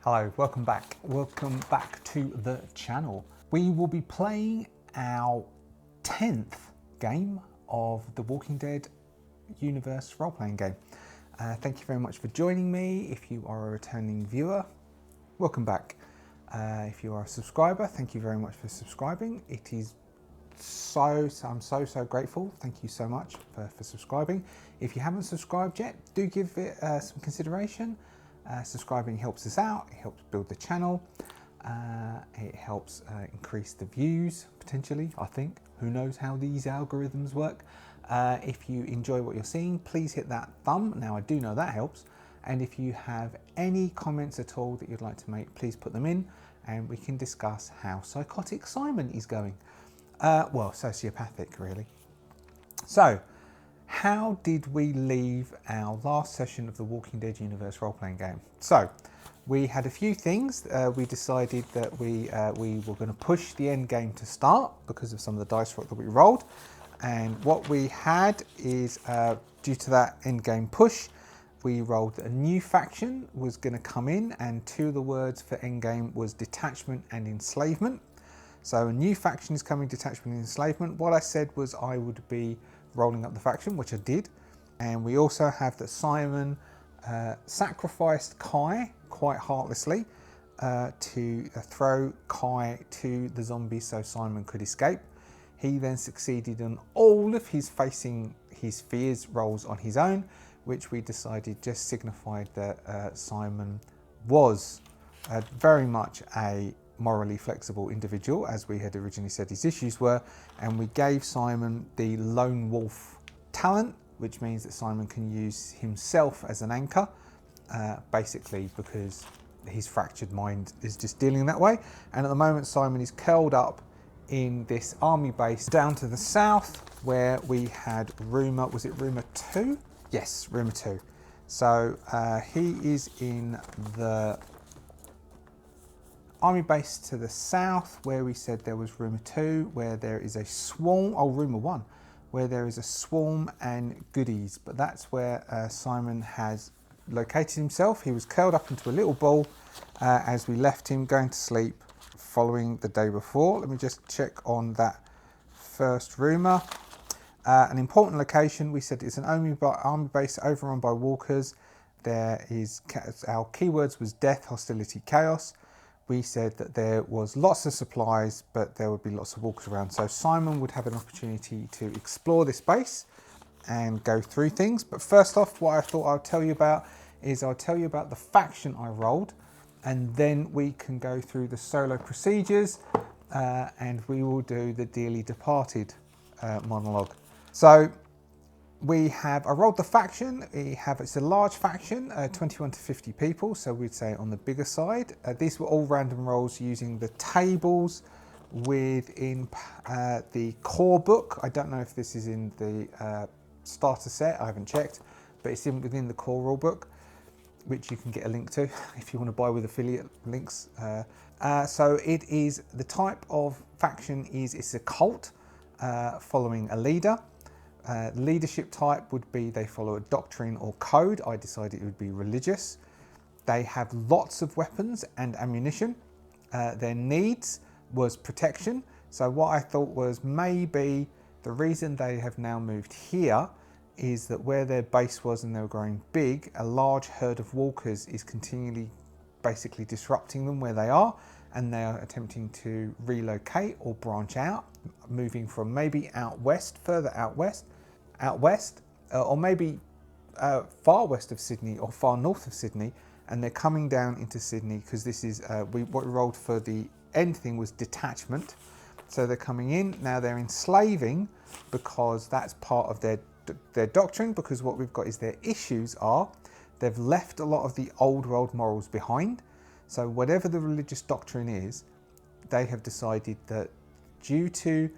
Hello, welcome back. Welcome back to the channel. We will be playing our 10th game of the Walking Dead universe role-playing game. Thank you very much for joining me. If you are a returning viewer, welcome back. If you are a subscriber, thank you very much for subscribing. It is I'm so grateful. Thank you so much for subscribing. If you haven't subscribed yet, do give it some consideration. Subscribing helps us out, it helps build the channel, it helps increase the views, potentially, I think. Who knows how these algorithms work. If you enjoy what you're seeing, please hit that thumb. Now, I do know that helps. And if you have any comments at all that you'd like to make, please put them in and we can discuss how psychotic Simon is going. Well, sociopathic, really. So, how did we leave our last session of the Walking Dead universe role-playing game? So, we had a few things. We decided that we were going to push the end game to start because of some of the dice roll that we rolled. And what we had is, due to that end game push, we rolled a new faction was going to come in, and two of the words for end game was detachment and enslavement. So a new faction is coming, detachment and enslavement. What I said was I would be rolling up the faction, which I did. And we also have that Simon sacrificed Kai quite heartlessly to throw Kai to the zombies so Simon could escape. He then succeeded on all of his facing his fears rolls on his own, which we decided just signified that Simon was very much a morally flexible individual, as we had originally said his issues were, and we gave Simon the lone wolf talent, which means that Simon can use himself as an anchor, basically because his fractured mind is just dealing that way. And at the moment Simon is curled up in this army base down to the south where we had Rumour, was it Rumour 2? Yes, Rumour 2. So he is in the army base to the south where we said there was Rumour 2, where there is a swarm, Rumour 1, where there is a swarm and goodies. But that's where Simon has located himself. He was curled up into a little ball as we left him going to sleep following the day before. Let me just check on that first Rumour. An important location, we said it's an army base overrun by walkers. There is, our keywords was death, hostility, chaos. We said that there was lots of supplies, but there would be lots of walkers around. So Simon would have an opportunity to explore this base and go through things. But first off, what I thought I'll tell you about is I'll tell you about the faction I rolled, and then we can go through the solo procedures and we will do the Dearly Departed monologue. So I rolled the faction. It's a large faction, 21 to 50 people, so we'd say on the bigger side. These were all random rolls using the tables within the core book. I don't know if this is in the starter set, I haven't checked, but it's within the core rule book, which you can get a link to if you want to buy with affiliate links. So it is, the type of faction it's a cult following a leader. Leadership type would be they follow a doctrine or code. I decided it would be religious. They have lots of weapons and ammunition. Their needs was protection. So what I thought was maybe the reason they have now moved here is that where their base was and they were growing big, a large herd of walkers is continually basically disrupting them where they are, and they are attempting to relocate or branch out, moving from maybe out west, further out west, or maybe far west of Sydney or far north of Sydney, and they're coming down into Sydney because this is what we rolled for the end thing was detachment. So they're coming in now. They're enslaving because that's part of their doctrine. Because what we've got is their issues are they've left a lot of the old world morals behind. So whatever the religious doctrine is, they have decided that due to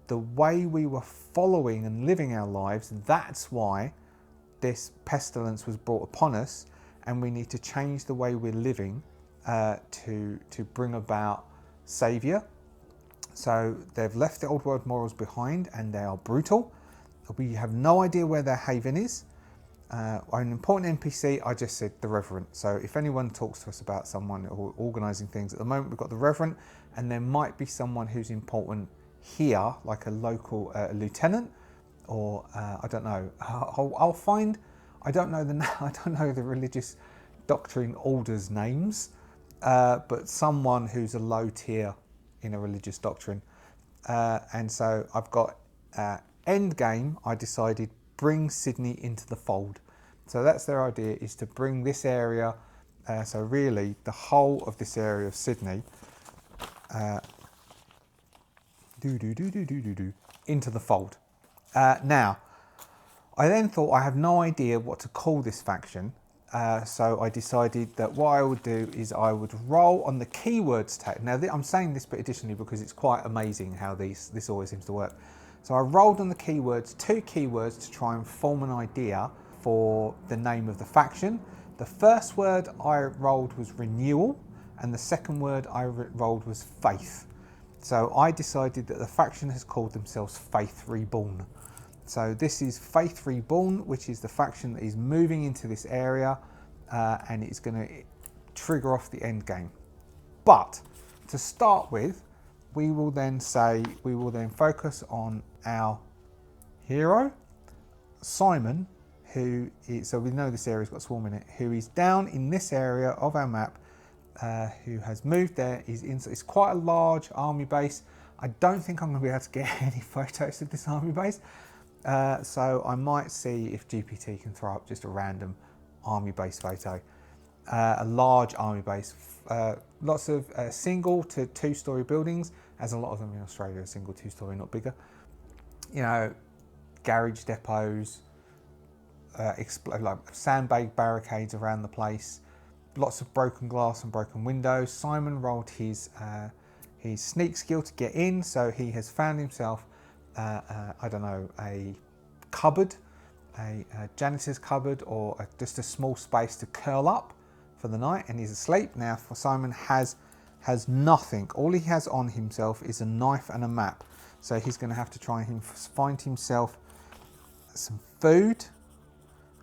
the way we were following and living our lives, that's why this pestilence was brought upon us, and we need to change the way we're living to bring about saviour. So they've left the old world morals behind and they are brutal. We have no idea where their haven is. an important NPC, I just said the Reverend. So if anyone talks to us about someone or organising things, at the moment we've got the Reverend, and there might be someone who's important here, like a local lieutenant, or I don't know. I'll find. I don't know the religious doctrine orders names, but someone who's a low tier in a religious doctrine. And so I've got end game. I decided bring Sydney into the fold. So that's their idea, is to bring this area. So really, the whole of this area of Sydney into the fold. Now, I then thought I have no idea what to call this faction. So I decided that what I would do is I would roll on the keywords tag. Now I'm saying this bit additionally because it's quite amazing how this always seems to work. So I rolled on the keywords, 2 keywords to try and form an idea for the name of the faction. The first word I rolled was renewal, and the second word I rolled was faith. So I decided that the faction has called themselves Faith Reborn. So this is Faith Reborn, which is the faction that is moving into this area, and it's going to trigger off the end game. But to start with, we will then focus on our hero, Simon, who is, so we know this area's got swarm in it, who is down in this area of our map, who has moved there. It's quite a large army base. I don't think I'm going to be able to get any photos of this army base. So I might see if GPT can throw up just a random army base photo. A large army base, lots of single to 2-story buildings, as a lot of them in Australia are single 2-story, not bigger. You know, garage depots, like sandbag barricades around the place, lots of broken glass and broken windows. Simon rolled his sneak skill to get in, so he has found himself I don't know, a cupboard, a janitor's cupboard, or just a small space to curl up for the night, and he's asleep. Now, for Simon has nothing. All he has on himself is a knife and a map. So he's going to have to try and find himself some food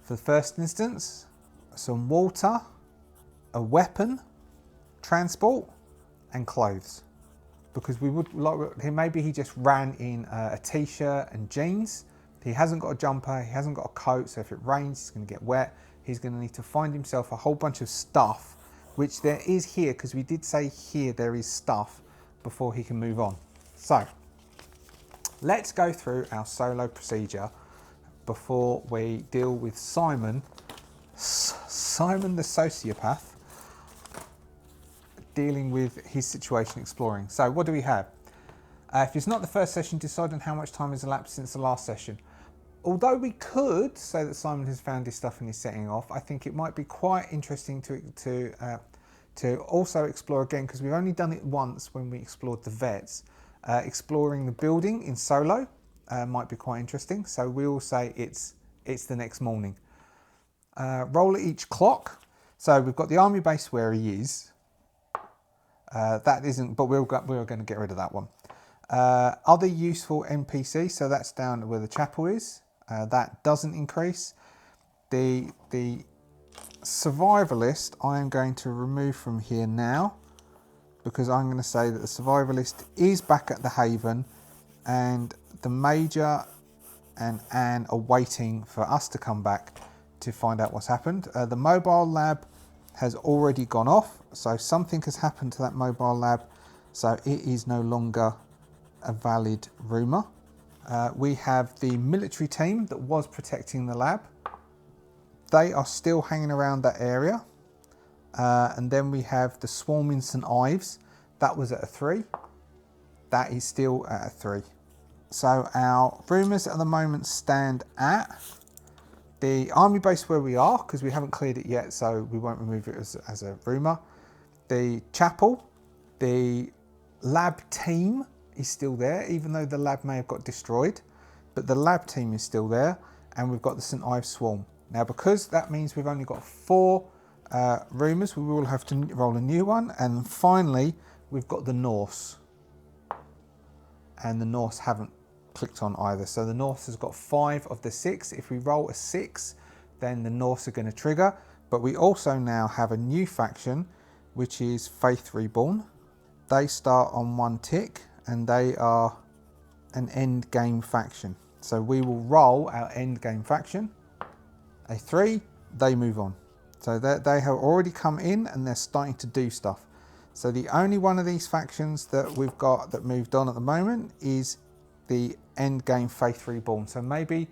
for the first instance, some water, a weapon, transport, and clothes. Because we would like, maybe he just ran in a t-shirt and jeans. He hasn't got a jumper, he hasn't got a coat, so if it rains, he's going to get wet. He's going to need to find himself a whole bunch of stuff, which there is here, because we did say here there is stuff before he can move on. So, let's go through our solo procedure before we deal with Simon the sociopath, dealing with his situation exploring. So what do we have? If it's not the first session, decide on how much time has elapsed since the last session. Although we could say that Simon has found his stuff and is setting off, I think it might be quite interesting to also explore again, because we've only done it once when we explored the vets. Exploring the building in solo might be quite interesting. So we will say it's the next morning. Roll at each clock. So we've got the army base where he is. That isn't, but we're going to get rid of that one. Other useful NPC, so that's down where the chapel is. That doesn't increase. The survivalist I am going to remove from here now, because I'm going to say that the survivalist is back at the Haven, and the Major and Anne are waiting for us to come back to find out what's happened. The mobile lab has already gone off, so something has happened to that mobile lab, so it is no longer a valid rumour. We have the military team that was protecting the lab. They are still hanging around that area. And then we have the swarm in St Ives. That was at a 3. That is still at a 3. So our rumours at the moment stand at the army base where we are, because we haven't cleared it yet, so we won't remove it as a rumour. The chapel, the lab team is still there, even though the lab may have got destroyed, but the lab team is still there, and we've got the St Ives swarm. Now, because that means we've only got 4 rumours, we will have to roll a new one, and finally we've got the Norse, and the Norse haven't clicked on either. So the Norse has got 5 of the 6. If we roll a 6, then the Norse are going to trigger. But we also now have a new faction, which is Faith Reborn. They start on 1 tick, and they are an end game faction. So we will roll our end game faction. A 3, they move on. So they have already come in and they're starting to do stuff. So the only one of these factions that we've got that moved on at the moment is the end game Faith Reborn. So maybe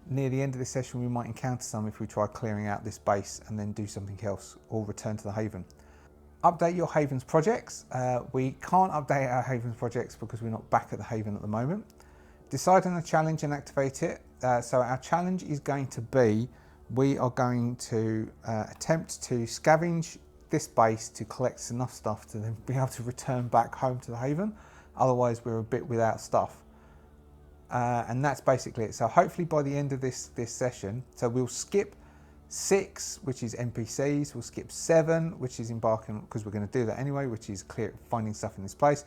near the end of this session we might encounter some if we try clearing out this base and then do something else or return to the Haven. Update your Haven's projects. We can't update our Haven's projects because we're not back at the Haven at the moment. Decide on a challenge and activate it. So our challenge is going to be, we are going to attempt to scavenge this base to collect enough stuff to then be able to return back home to the Haven. Otherwise we're a bit without stuff. And that's basically it. So hopefully by the end of this session, so we'll skip 6, which is NPCs, we'll skip 7, which is embarking, because we're going to do that anyway, which is finding stuff in this place.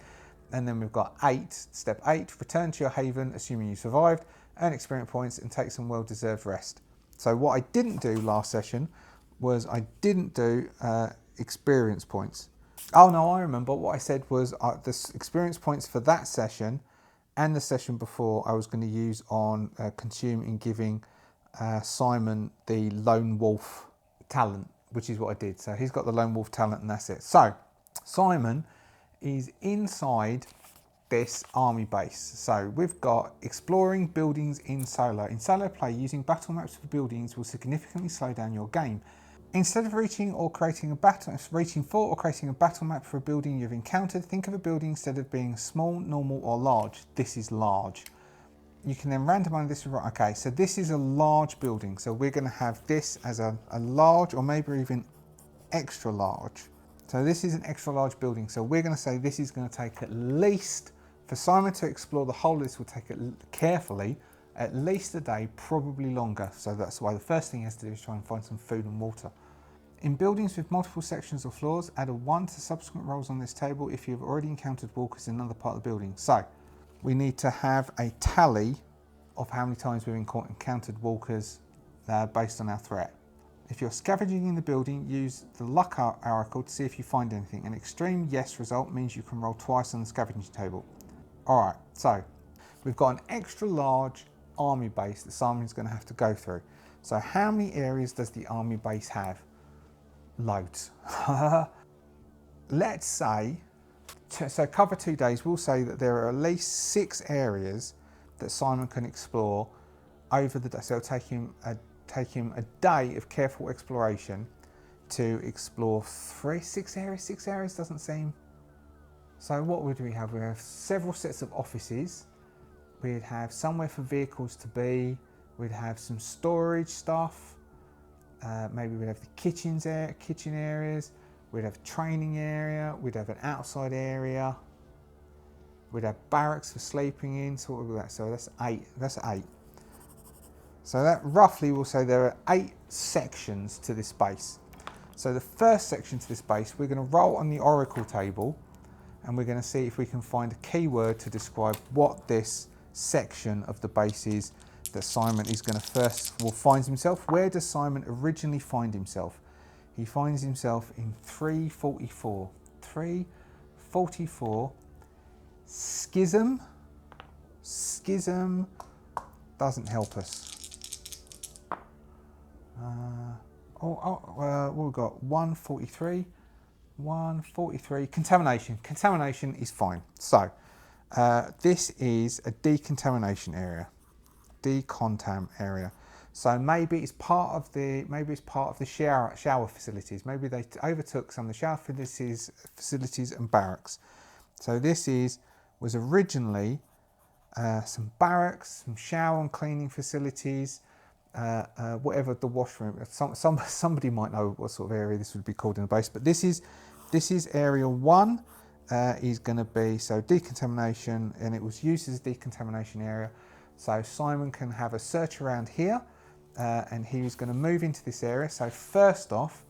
And then we've got 8, step 8, return to your Haven, assuming you survived, earn experience points and take some well-deserved rest. So what I didn't do last session was I didn't do experience points. Oh no, I remember what I said was the experience points for that session and the session before I was going to use on consume in giving Simon the Lone Wolf talent, which is what I did. So he's got the Lone Wolf talent and that's it. So Simon is inside this army base. So we've got exploring buildings in solo. In solo play, using battle maps for buildings will significantly slow down your game. Instead of reaching for or creating a battle map for a building you've encountered, think of a building instead of being small, normal or large. This is large. You can then randomize this. Okay, so this is a large building. So we're going to have this as a large or maybe even extra large. So this is an extra large building. So we're going to say this is going to take at least, for Simon to explore the whole of this will take it carefully, at least a day, probably longer. So that's why the first thing he has to do is try and find some food and water. In buildings with multiple sections or floors, add a 1 to subsequent rolls on this table if you have already encountered walkers in another part of the building. So we need to have a tally of how many times we've encountered walkers based on our threat. If you're scavenging in the building, use the luck oracle to see if you find anything. An extreme yes result means you can roll twice on the scavenging table. All right, so we've got an extra large army base that Simon's going to have to go through. So how many areas does the army base have? Loads. Let's say, so cover 2 days, we'll say that there are at least 6 areas that Simon can explore over the day. So it'll take him a day of careful exploration to explore 6 areas. 6 areas doesn't seem. So what would we have? We have several sets of offices. We'd have somewhere for vehicles to be. We'd have some storage stuff. Maybe we'd have the kitchen areas. We'd have a training area. We'd have an outside area. We'd have barracks for sleeping in. So what would that? So that's 8. That's 8. So that roughly will say there are 8 sections to this base. So the first section to this base, we're going to roll on the oracle table, and we're going to see if we can find a keyword to describe what this section of the base is that Simon is going to find himself. Where does Simon originally find himself? He finds himself in 344. 344. Schism. Schism doesn't help us. We've got 143. 143. Contamination. Contamination is fine. So this is a decontamination area. Decontam area. So maybe it's part of the shower facilities. Maybe they overtook some of the shower facilities and barracks. So this was originally some barracks, some shower and cleaning facilities, whatever the washroom. Somebody might know what sort of area this would be called in the base. But this is area 1. Is going to be decontamination, and it was used as a decontamination area. So Simon can have a search around here, and he's going to move into this area. So first off,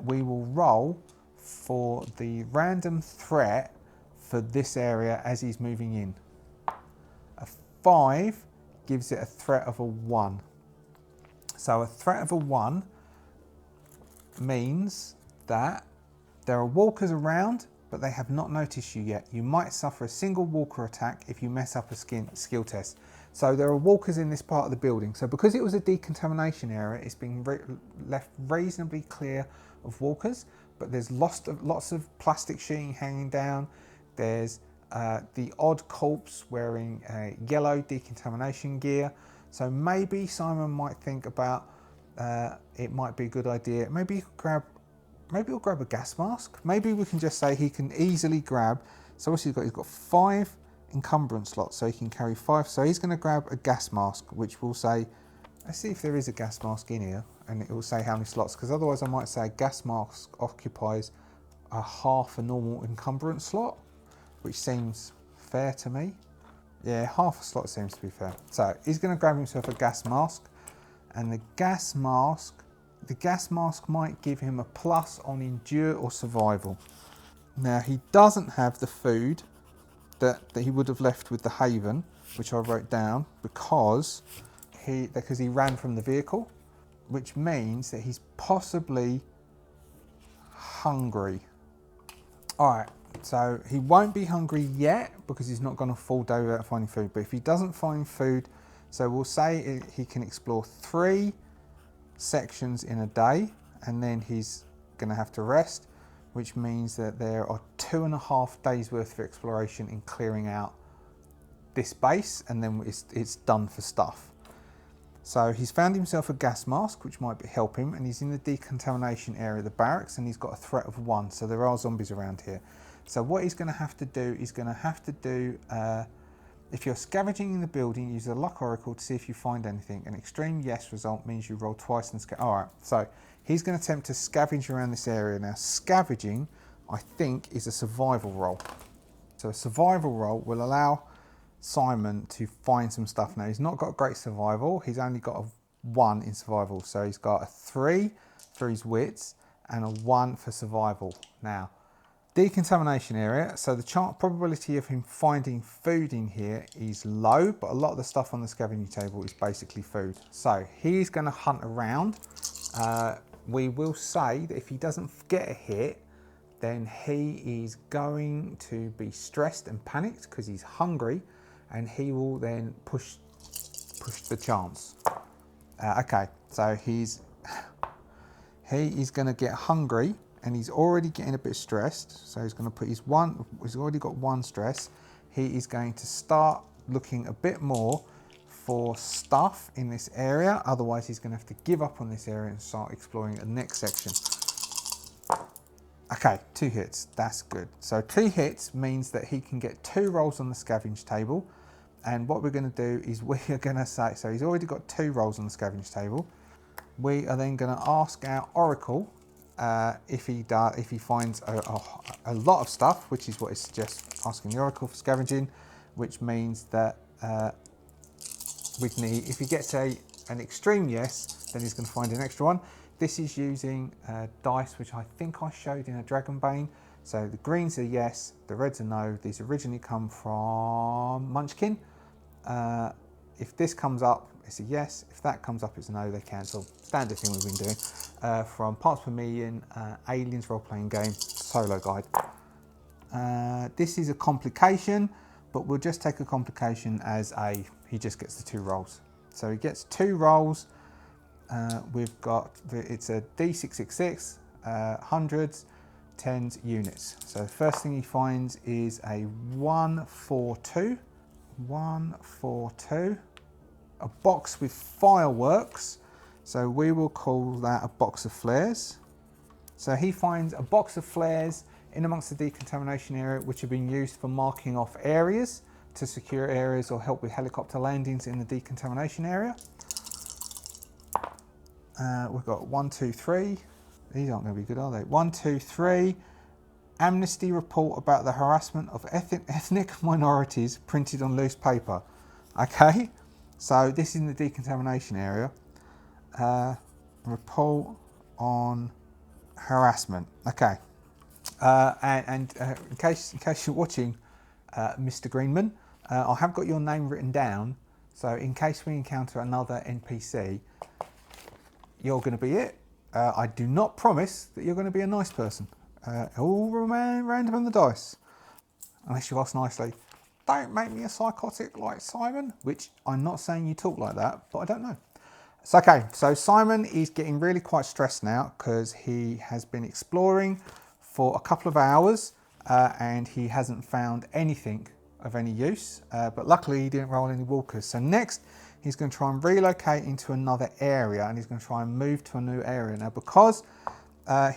we will roll for the random threat for this area as he's moving in. A 5 gives it a threat of a 1. So a threat of a 1 means that there are walkers around, but they have not noticed you yet. You might suffer a single walker attack if you mess up a skill test. So there are walkers in this part of the building. So because it was a decontamination area, it's been left reasonably clear of walkers, but there's lots of plastic sheeting hanging down. There's the odd corpse wearing yellow decontamination gear. So maybe Simon might think about it might be a good idea. Maybe he'll grab a gas mask. Maybe we can just say he can easily grab. So what's he got? He's got 5 encumbrance slots, so he can carry 5. So he's going to grab a gas mask, which will say, let's see if there is a gas mask in here, and it will say how many slots. Because otherwise, I might say a gas mask occupies a half a normal encumbrance slot, which seems fair to me. Yeah, half a slot seems to be fair. So he's going to grab himself a gas mask, and the gas mask might give him a plus on endure or survival. Now he doesn't have the food that he would have left with the Haven, which I wrote down, because he ran from the vehicle, which means that he's possibly hungry. All right, so he won't be hungry yet because he's not going to fall down without finding food. But if he doesn't find food, so we'll say he can explore 3 sections in a day, and then he's going to have to rest, which means that there are 2.5 days worth of exploration in clearing out this base, and then it's done for stuff. So he's found himself a gas mask, which might help him, and he's in the decontamination area of the barracks, and he's got a threat of 1, so there are zombies around here. So what he's going to have to do if you're scavenging in the building, use the luck oracle to see if you find anything. An extreme yes result means you roll twice and scavenge. All right, so he's going to attempt to scavenge around this area. Now, scavenging, I think, is a survival roll. So a survival roll will allow Simon to find some stuff. Now, he's not got great survival. He's only got a 1 in survival. So he's got a 3 for his wits and a 1 for survival. Now, decontamination area, so the probability of him finding food in here is low, but a lot of the stuff on the scavenging table is basically food. So he's going to hunt around. We will say that if he doesn't get a hit, then he is going to be stressed and panicked because he's hungry, and he will then push the chance. Okay, so he is going to get hungry, and he's already getting a bit stressed, so he's going to put he's already got 1 stress. He is going to start looking a bit more for stuff in this area, otherwise he's going to have to give up on this area and start exploring the next section. Okay, 2 hits, that's good. So 2 hits means that he can get 2 rolls on the scavenge table, and what we're going to do is we are going to say, so he's already got 2 rolls on the scavenge table. We are then going to ask our oracle if he finds a lot of stuff, which is what it suggests, asking the oracle for scavenging, which means that if he gets an extreme yes, then he's going to find an extra 1. This is using dice, which I think I showed in a Dragonbane. So the greens are yes, the reds are no. These originally come from Munchkin. If this comes up, it's a yes. If that comes up, it's a no. They cancel. Standard thing we've been doing. From Parts Per Million, Aliens role-playing game, solo guide. This is a complication, but we'll just take a complication as he just gets the 2 rolls. So he gets 2 rolls. We've got, it's a D666, hundreds, tens, units. So the first thing he finds is a 142. 142. A box with fireworks. So we will call that a box of flares. So he finds a box of flares in amongst the decontamination area, which have been used for marking off areas to secure areas or help with helicopter landings in the decontamination area. We've got 1, 2, 3. These aren't going to be good, are they? 1, 2, 3. Amnesty report about the harassment of ethnic minorities printed on loose paper. Okay, so this is in the decontamination area. Report on harassment. Okay, and in case you're watching, Mr. Greenman, I have got your name written down. So in case we encounter another NPC, you're going to be it. I do not promise that you're going to be a nice person. All remain random on the dice. Unless you ask nicely, don't make me a psychotic like Simon, which I'm not saying you talk like that, but I don't know. It's okay, so Simon is getting really quite stressed now because he has been exploring for a couple of hours and he hasn't found anything of any use, but luckily he didn't roll any walkers. So next he's going to try and relocate into another area and he's going to try and move to a new area. Now because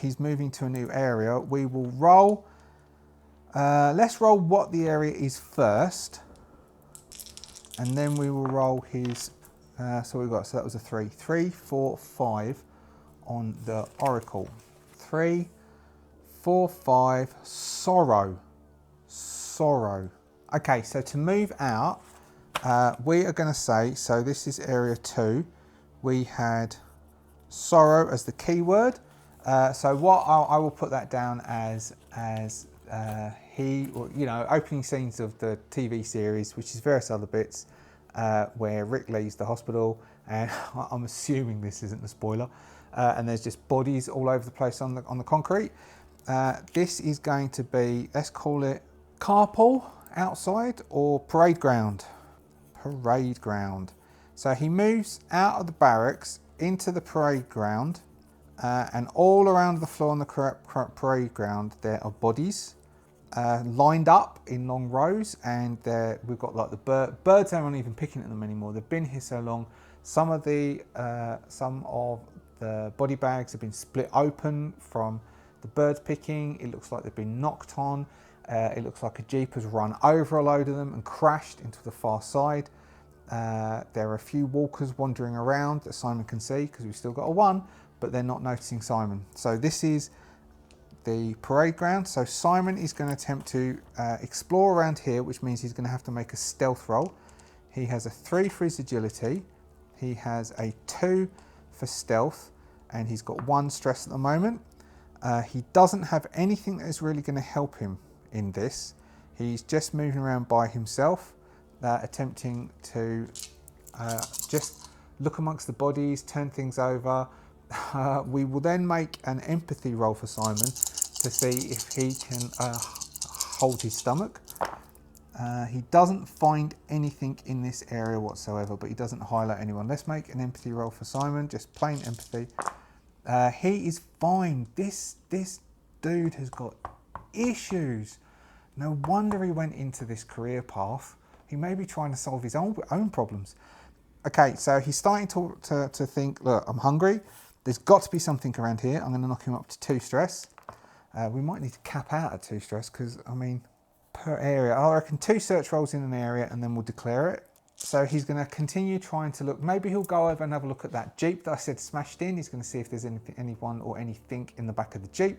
he's moving to a new area, we will roll, let's roll what the area is first and then we will roll his, so we've got, so that was a 3, 3, 4, 5 on the Oracle. 3, 4, 5, sorrow. Okay, so to move out, we are going to say, so this is area 2. We had sorrow as the keyword. So what I will put that down as opening scenes of the TV series, which is various other bits where Rick leaves the hospital, and I'm assuming this isn't a spoiler. And there's just bodies all over the place on the concrete. This is going to be, let's call it carpool outside or parade ground. Parade ground. So he moves out of the barracks into the parade ground, and all around the floor on the parade ground there are bodies lined up in long rows, and we've got like the birds aren't even picking at them anymore. They've been here so long. Some of the body bags have been split open from the birds picking. It looks like they've been knocked on. It looks like a jeep has run over a load of them and crashed into the far side. There are a few walkers wandering around that Simon can see because we've still got a 1, but they're not noticing Simon. So this is the parade ground. So Simon is going to attempt to explore around here, which means he's going to have to make a stealth roll. He has a 3 for his agility. He has a 2 for stealth, and he's got 1 stress at the moment. He doesn't have anything that is really going to help him in this. He's just moving around by himself, attempting to just look amongst the bodies, turn things over. We will then make an empathy roll for Simon to see if he can hold his stomach. He doesn't find anything in this area whatsoever, but he doesn't highlight anyone. Let's make an empathy roll for Simon, just plain empathy. He is fine. This dude has got issues. No wonder he went into this career path. He may be trying to solve his own problems. Okay, so he's starting to think, look, I'm hungry. There's got to be something around here. I'm going to knock him up to 2 stress. We might need to cap out at 2 stress because, I mean, per area, I reckon 2 search rolls in an area and then we'll declare it. So he's going to continue trying to look. Maybe he'll go over and have a look at that Jeep that I said smashed in. He's going to see if there's anyone or anything in the back of the Jeep.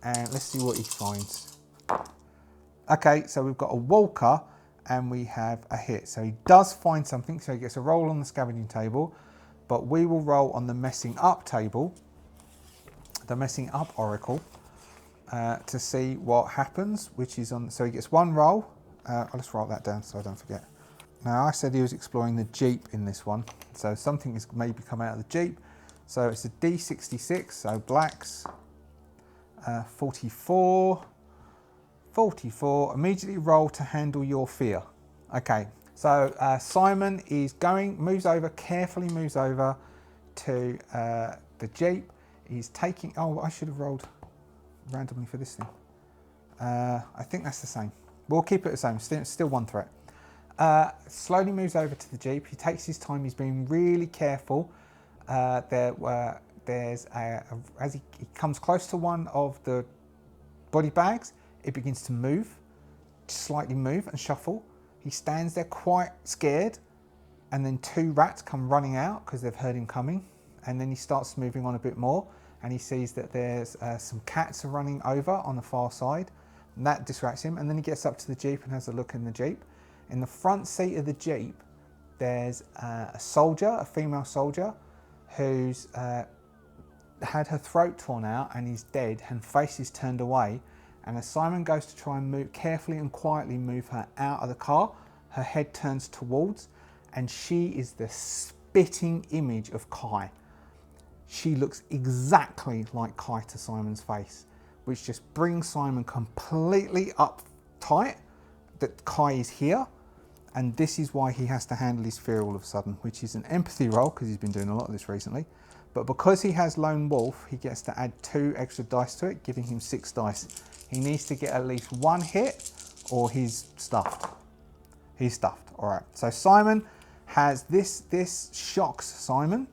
And let's see what he finds. Okay, so we've got a walker and we have a hit. So he does find something, so he gets a roll on the scavenging table, but we will roll on the messing up table, the messing up oracle, to see what happens, which is on, so he gets 1 roll. I'll just write that down so I don't forget. Now I said he was exploring the Jeep in this one, so something is maybe come out of the Jeep. So it's a D66, so blacks, 44, immediately roll to handle your fear. Okay, so Simon is carefully moves over to the Jeep. He's taking, oh, I should have rolled randomly for this thing. I think that's the same. We'll keep it the same, still 1 threat. Slowly moves over to the Jeep. He takes his time, he's being really careful. As he comes close to one of the body bags, it begins to move, slightly move and shuffle. He stands there quite scared, and then 2 rats come running out because they've heard him coming, and then he starts moving on a bit more, and he sees that there's some cats are running over on the far side, and that distracts him, and then he gets up to the Jeep and has a look in the Jeep. In the front seat of the Jeep, there's a soldier, a female soldier, who's had her throat torn out and is dead, and face is turned away. And as Simon goes to try and carefully and quietly move her out of the car, her head turns towards, and she is the spitting image of Kai. She looks exactly like Kai to Simon's face, which just brings Simon completely uptight that Kai is here. And this is why he has to handle his fear all of a sudden, which is an empathy roll, because he's been doing a lot of this recently. But because he has Lone Wolf, he gets to add 2 extra dice to it, giving him 6 dice. He needs to get at least 1 hit or he's stuffed. He's stuffed. All right. So Simon has this. This shocks Simon.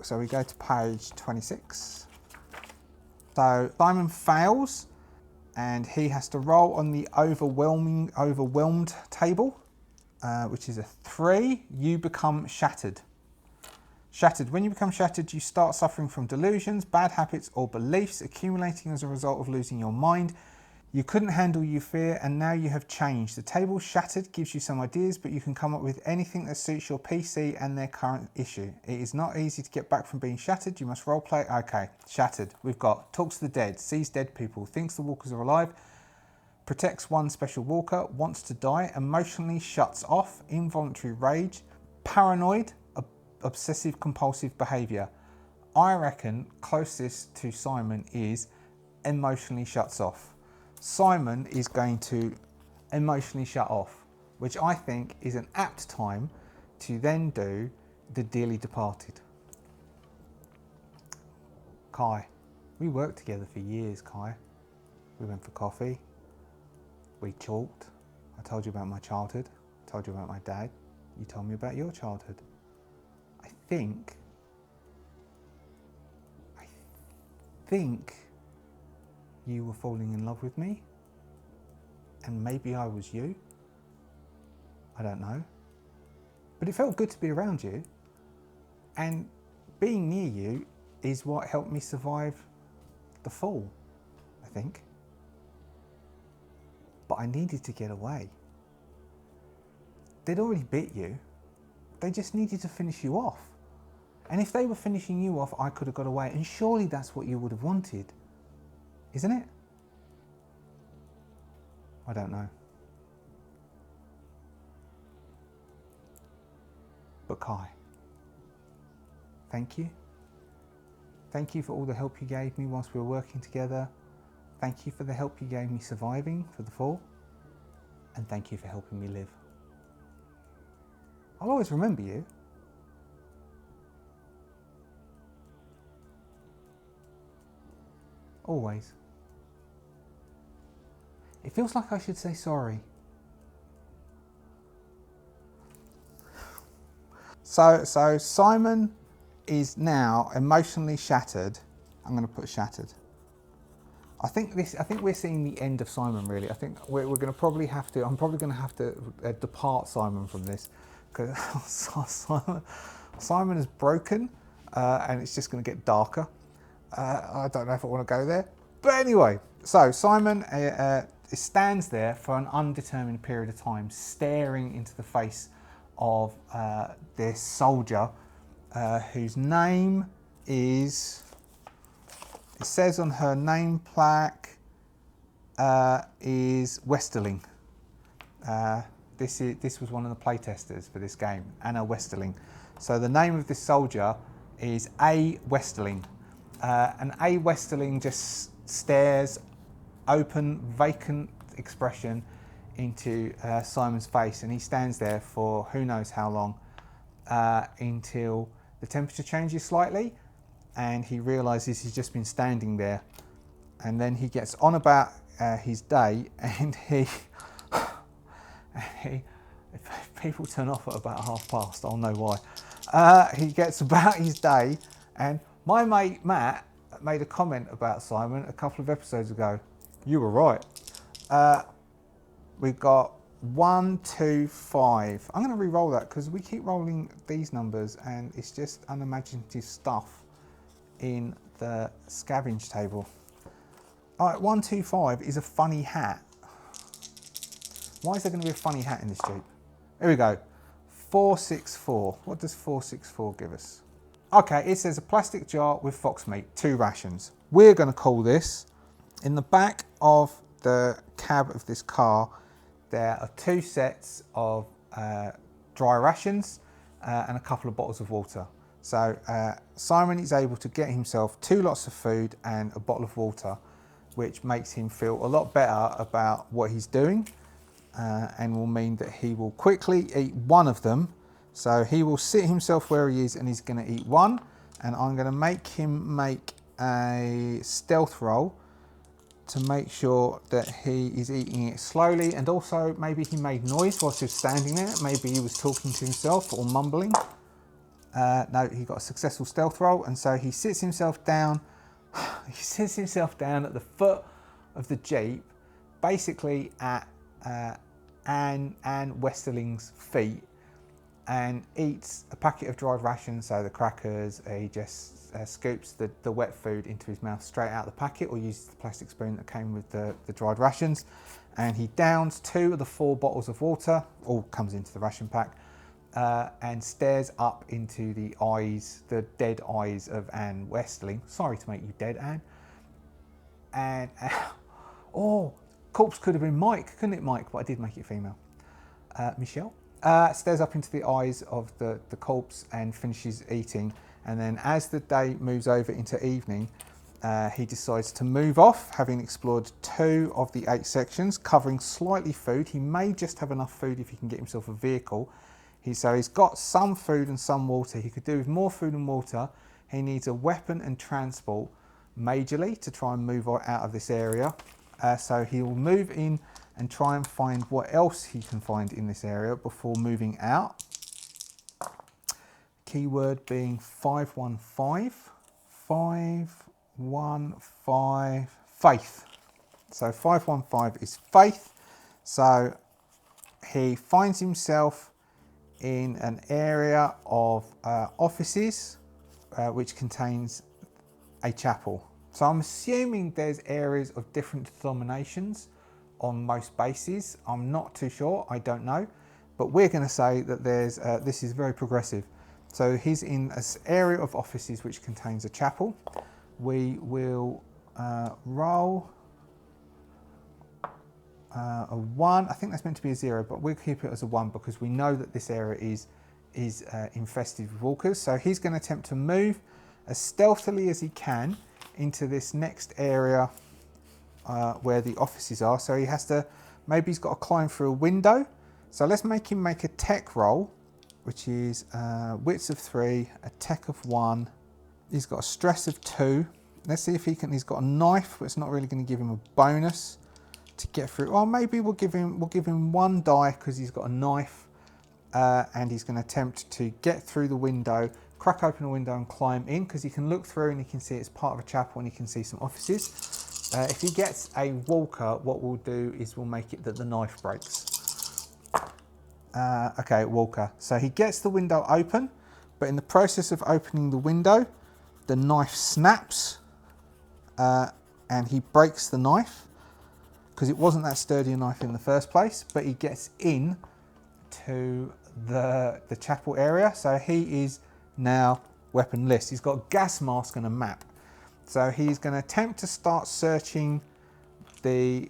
So we go to page 26. So Simon fails, and he has to roll on the overwhelmed table, which is a 3. You become shattered. Shattered. When you become shattered, you start suffering from delusions, bad habits, or beliefs accumulating as a result of losing your mind. You couldn't handle your fear, and now you have changed. The table shattered gives you some ideas, but you can come up with anything that suits your PC and their current issue. It is not easy to get back from being shattered. You must roleplay. Okay, shattered. We've got talks to the dead, sees dead people, thinks the walkers are alive, protects one special walker, wants to die, emotionally shuts off, involuntary rage, paranoid, obsessive compulsive behaviour. I reckon closest to Simon is emotionally shuts off. Simon is going to emotionally shut off, which I think is an apt time to then do the dearly departed. Kai, we worked together for years, Kai. We went for coffee, we talked, I told you about my childhood, I told you about my dad, you told me about your childhood. I think you were falling in love with me, and maybe I was you. I don't know. But it felt good to be around you, and being near you is what helped me survive the fall, I think. But I needed to get away. They'd already bit you. They just needed to finish you off. And if they were finishing you off, I could have got away. And surely that's what you would have wanted, isn't it? I don't know. But Kai, thank you. Thank you for all the help you gave me whilst we were working together. Thank you for the help you gave me surviving for the fall. And thank you for helping me live. I'll always remember you. Always. It feels like I should say sorry. So Simon is now emotionally shattered. I'm going to put shattered. I think we're seeing the end of Simon, really. I think we're going to probably have to. I'm probably going to have to depart Simon from this, because Simon is broken, and it's just going to get darker. I don't know if I want to go there, but anyway. So Simon stands there for an undetermined period of time, staring into the face of this soldier, whose name is. It says on her name plaque is Westerling. This was one of the playtesters for this game, Anna Westerling. So the name of this soldier is A. Westerling. And A. Westerling just stares, open, vacant expression into Simon's face, and he stands there for who knows how long, until the temperature changes slightly, and he realises he's just been standing there, and then he gets on about his day, and if people turn off at about past, I'll know why. He gets about his day, and my mate Matt made a comment about Simon a couple of episodes ago. You were right. We've got 1, 2, 5. I'm going to re-roll that because we keep rolling these numbers and it's just unimaginative stuff in the scavenge table. All right, 1, 2, 5 is a funny hat. Why is there going to be a funny hat in this Jeep? Here we go. 4, 6, 4. What does 4, 6, 4 give us? Okay, it says a plastic jar with fox meat, 2 rations. We're going to call this, in the back of the cab of this car, there are 2 sets of dry rations and a couple of bottles of water. So Simon is able to get himself 2 lots of food and a bottle of water, which makes him feel a lot better about what he's doing, and will mean that he will quickly eat one of them. So he will sit himself where he is and he's going to eat one, and I'm going to make him make a stealth roll to make sure that he is eating it slowly, and also maybe he made noise whilst he was standing there. Maybe he was talking to himself or mumbling. No, he got a successful stealth roll, and so he sits himself down. He sits himself down at the foot of the Jeep, basically at Anne Westerling's feet, and eats a packet of dried rations, so the crackers. He just scoops the wet food into his mouth straight out of the packet, or uses the plastic spoon that came with the dried rations, and he downs 2 of the 4 bottles of water, all comes into the ration pack, and stares up into the eyes, the dead eyes of Anne Westerling. Sorry to make you dead, Anne. And oh, corpse could have been Mike, couldn't it, Mike? But I did make it female. Michelle stares up into the eyes of the corpse and finishes eating. And then as the day moves over into evening, he decides to move off, having explored 2 of the 8 sections, covering slightly food. He may just have enough food if he can get himself a vehicle. So he's got some food and some water. He could do with more food and water. He needs a weapon and transport majorly to try and move out of this area. So he will move in and try and find what else he can find in this area before moving out. Keyword being 515. 515 faith. So 515 is faith. So he finds himself in an area of offices which contains a chapel. So I'm assuming there's areas of different denominations on most bases. I'm not too sure, I don't know, but we're going to say that there's this is very progressive. So he's in an area of offices which contains a chapel. We will roll a 1. I think that's meant to be a 0, but we'll keep it as a 1 because we know that this area is infested with walkers. So he's going to attempt to move as stealthily as he can into this next area where the offices are. So he has to, maybe he's got to climb through a window. So let's make him make a tech roll, which is wits of 3, a tech of 1. He's got a stress of 2. Let's see if he can. He's got a knife, but it's not really going to give him a bonus to get through. Or maybe we'll give him 1 die because he's got a knife, and he's going to attempt to get through the window, crack open a window and climb in, because he can look through and he can see it's part of a chapel and he can see some offices. If he gets a walker, what we'll do is we'll make it that the knife breaks. Okay, walker. So he gets the window open, but in the process of opening the window, the knife snaps, and he breaks the knife because it wasn't that sturdy a knife in the first place, but he gets in to the chapel area. So he is now weaponless. He's got a gas mask and a map. So he's going to attempt to start searching the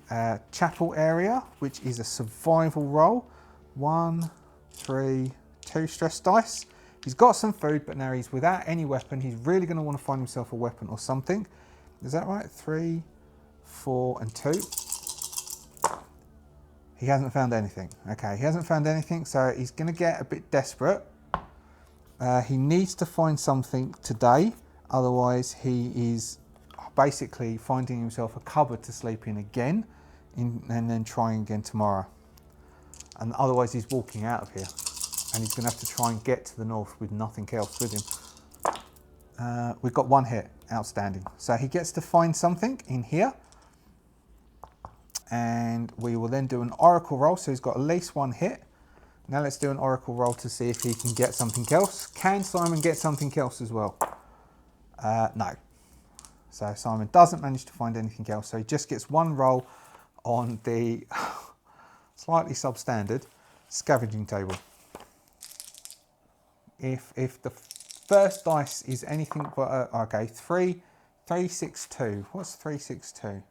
chapel area, which is a survival roll. 1, 3, 2 stress dice. He's got some food, but now he's without any weapon. He's really going to want to find himself a weapon or something. Is that right? 3, 4, and 2. He hasn't found anything. Okay, he hasn't found anything, so he's going to get a bit desperate. He needs to find something today, otherwise he is basically finding himself a cupboard to sleep in again, and then trying again tomorrow. And otherwise he's walking out of here, and he's going to have to try and get to the north with nothing else with him. We've got 1 hit, outstanding. So he gets to find something in here, and we will then do an oracle roll. So he's got at least 1 hit. Now let's do an oracle roll to see if he can get something else. Can Simon get something else as well? No. So Simon doesn't manage to find anything else. So he just gets 1 roll on the slightly substandard scavenging table. If the first dice is anything but okay, 362. What's 362?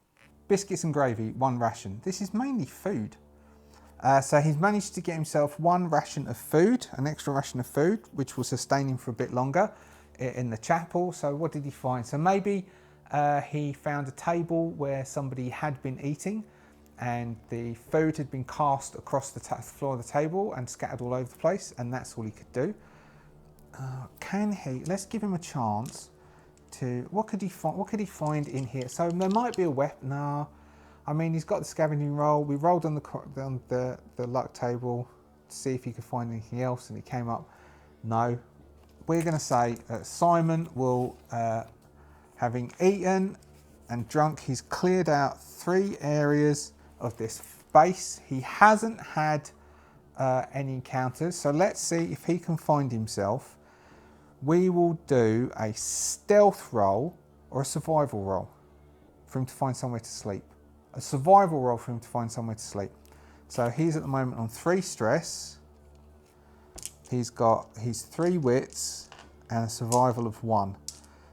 Biscuits and gravy, 1 ration. This is mainly food. So he's managed to get himself one ration of food, an extra ration of food, which will sustain him for a bit longer in the chapel. So what did he find? So maybe he found a table where somebody had been eating and the food had been cast across the floor of the table and scattered all over the place, and that's all he could do. Can he, let's give him a chance to, what could he find in here? So there might be a weapon. No. I mean, he's got the scavenging roll. We rolled on the luck table to see if he could find anything else, and it came up no. We're going to say Simon will, having eaten and drunk, he's cleared out 3 areas of this base. He hasn't had any encounters, so let's see if he can find himself. We will do a stealth roll or a survival roll for him to find somewhere to sleep. A survival roll for him to find somewhere to sleep. So he's at the moment on 3 stress. He's got his 3 wits and a survival of 1.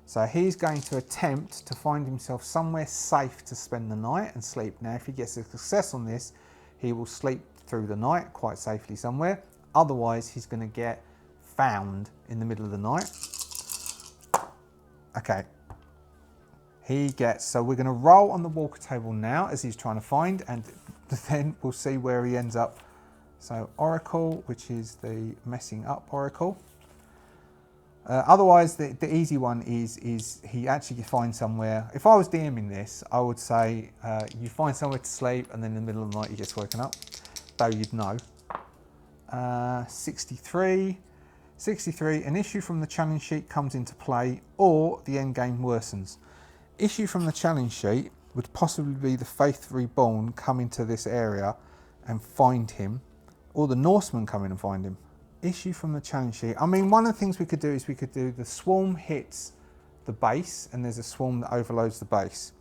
So he's going to attempt to find himself somewhere safe to spend the night and sleep. Now, if he gets a success on this, he will sleep through the night quite safely somewhere. Otherwise, he's going to get found in the middle of the night. Okay. He gets, so we're going to roll on the walker table now as he's trying to find, and then we'll see where he ends up. So Oracle, which is the messing up Oracle. Otherwise, the easy one is he actually finds somewhere. If I was DMing this, I would say you find somewhere to sleep, and then in the middle of the night he gets woken up, though you'd know. 63, an issue from the challenge sheet comes into play, or the end game worsens. Issue from the challenge sheet would possibly be the Faith Reborn come into this area and find him, or the Norsemen come in and find him. Issue from the challenge sheet. I mean, one of the things we could do is we could do the swarm hits the base, and there's a swarm that overloads the base,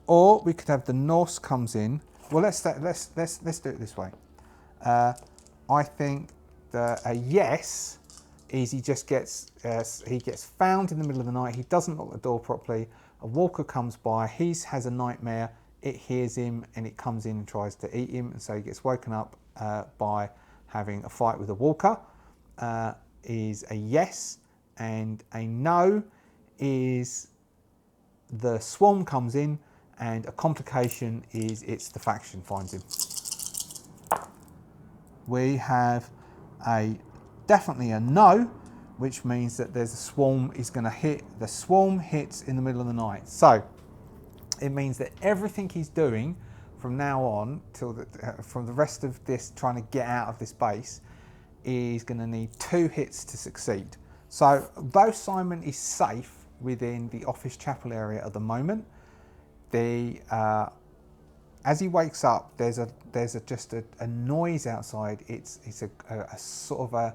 or we could have the Norse comes in. Well, let's do it this way. I think that a yes is he just gets he gets found in the middle of the night. He doesn't lock the door properly. A walker comes by, he has a nightmare, it hears him and it comes in and tries to eat him, and so he gets woken up by having a fight with a walker. Is a yes, and a no is the swarm comes in, and a complication is it's the faction finds him. We have definitely a no, which means that there's a swarm is going to hit. The swarm hits in the middle of the night. So it means that everything he's doing from now on till from the rest of this, trying to get out of this base, is going to need 2 hits to succeed. So though Simon is safe within the office chapel area at the moment, as he wakes up, there's just a noise outside. It's a sort of a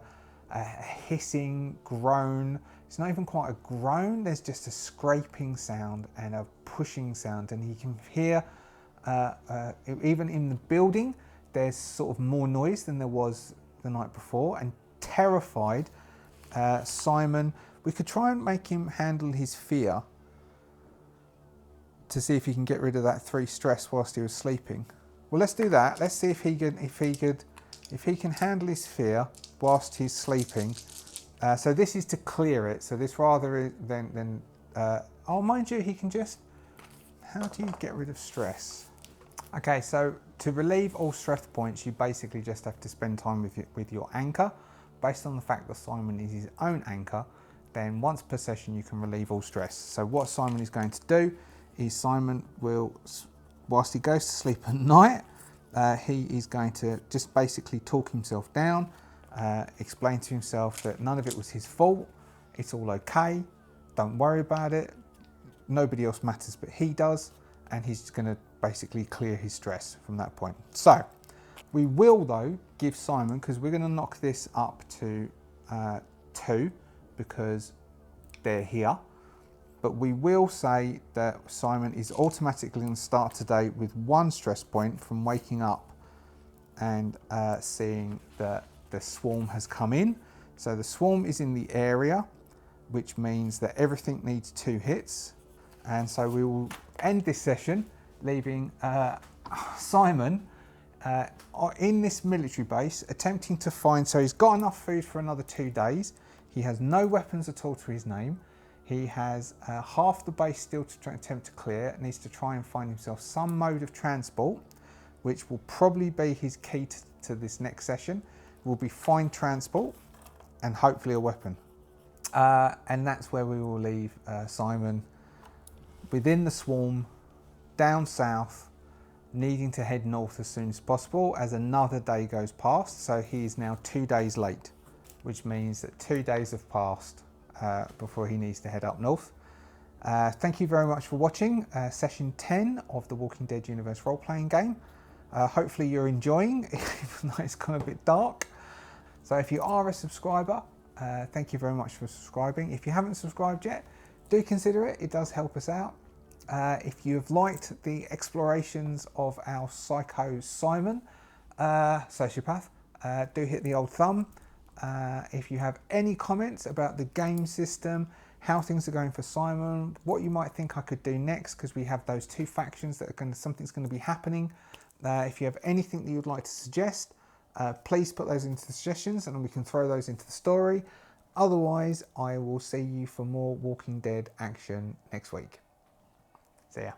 hissing groan. It's not even quite a groan. There's just a scraping sound and a pushing sound, and he can hear even in the building. There's sort of more noise than there was the night before, and terrified Simon. We could try and make him handle his fear to see if he can get rid of that 3 stress whilst he was sleeping. Well, let's do that. Let's see if he can handle his fear whilst he's sleeping. So this is to clear it. So this rather than oh, mind you, he can just. How do you get rid of stress? Okay, so to relieve all stress points, you basically just have to spend time with your anchor. Based on the fact that Simon is his own anchor, then once per session you can relieve all stress. So what Simon is going to do is Simon will, whilst he goes to sleep at night, he is going to just basically talk himself down, explain to himself that none of it was his fault, it's all okay, don't worry about it, nobody else matters but he does, and he's just going to basically clear his stress from that point. So we will though give Simon, because we're going to knock this up to 2 because they're here, but we will say that Simon is automatically going to start today with 1 stress point from waking up and seeing that the swarm has come in. So the swarm is in the area, which means that everything needs 2 hits. And so we will end this session leaving Simon in this military base, attempting to find, so he's got enough food for another 2 days. He has no weapons at all to his name. He has half the base still to attempt to clear, needs to try and find himself some mode of transport, which will probably be his key to this next session. Will be find transport and hopefully a weapon. And that's where we will leave Simon within the swarm, down south, needing to head north as soon as possible as another day goes past. So he is now 2 days late, which means that 2 days have passed before he needs to head up north. Thank you very much for watching session 10 of the Walking Dead universe role-playing game. Hopefully you're enjoying, even though it's gone a bit dark. So if you are a subscriber, thank you very much for subscribing. If you haven't subscribed yet, do consider it. It does help us out. If you've liked the explorations of our psycho Simon, sociopath, do hit the old thumb. If you have any comments about the game system, how things are going for Simon, what you might think I could do next, because we have those 2 factions that are something's going to be happening. If you have anything that you'd like to suggest, please put those into the suggestions and we can throw those into the story. Otherwise, I will see you for more Walking Dead action next week. See ya.